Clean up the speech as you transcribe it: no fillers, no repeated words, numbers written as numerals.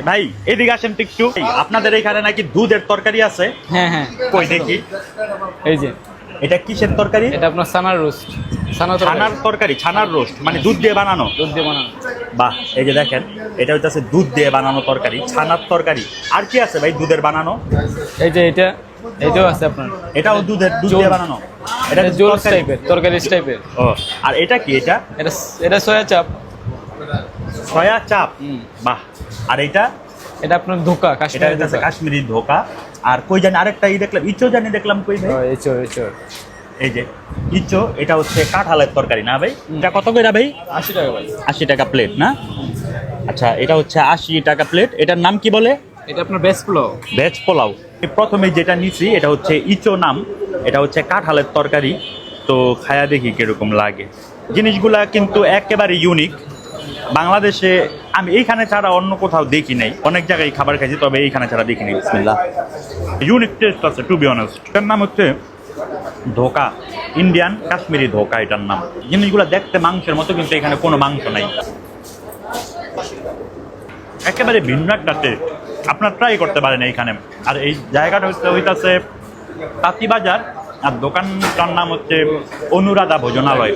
ভাই এদিকে আসেন তো একটু। আপনাদের এখানে নাকি দুধের তরকারি আছে? হ্যাঁ হ্যাঁ, কই দেখি। এই যে এটা কিসের তরকারি? এটা আপনার সানার রোস্ট। ছানার তরকারি, ছানার রোস্ট, মানে দুধ দিয়ে বানানো। দুধ দিয়ে বানানো। বাহ, এই যে দেখেন, এটা হচ্ছে দুধ দিয়ে বানানো তরকারি, ছানার তরকারি। আর কি আছে ভাই দুধের বানানো? এই যে এটাও আছে আপনার। এটাও দুধ দিয়ে বানানো। এটা এটা জোলস টাইপের, তরকারি টাইপের। ও, আর এটা কি? এটা এটা সয়া চাপ। সয়া চাপ। বাহ। আর এটা? এটা আপনার ধোকা, এটা কাশ্মীরি হচ্ছে ধোকা। কাশ্মীরি ধোকা। আর কই জানি আরেকটা দেখলাম, ইচো জানি দেখলাম কই ভাই? এচো। এই যে ইচো, এটা হচ্ছে কাঁঠালের তরকারি না ভাই? এটা কত করে ভাই? 80 টাকা ভাই। 80 টাকা প্লেট না? আচ্ছা, এটা হচ্ছে 80 টাকা প্লেট। এটার নাম কি বলে? এটা আপনার বেস্ট পোলাও। ভেজ পোলাও। প্রথমে যেটা নিছি এটা হচ্ছে ইচো নাম, এটা হচ্ছে কাঁঠালের তরকারি। তো খায়া দেখি কিরকম লাগে। জিনিসগুলা কিন্তু একেবারে ইউনিক। বাংলাদেশে আমি এইখানে ছাড়া অন্য কোথাও দেখি নাই। অনেক জায়গায় খাবার খাইছি, তবে এইখানে ছাড়া দেখি নাই। বিসমিল্লাহ। ইউনিক টেস্ট আছে, টু বি অনেস্ট। এটার নাম হচ্ছে ধোকা, ইন্ডিয়ান কাশ্মীরি ধোকা এটার নাম। জিনিসগুলো দেখতে মাংসের মতো, কিন্তু এখানে কোনো মাংস নাই। একেবারে ভিন্ন একটা টেস্ট, আপনার ট্রাই করতে পারেন এইখানে। আর এই জায়গাটা হইতাছে তাঁতিবাজার, আর দোকানটার নাম হচ্ছে অনুরাধা ভোজনালয়।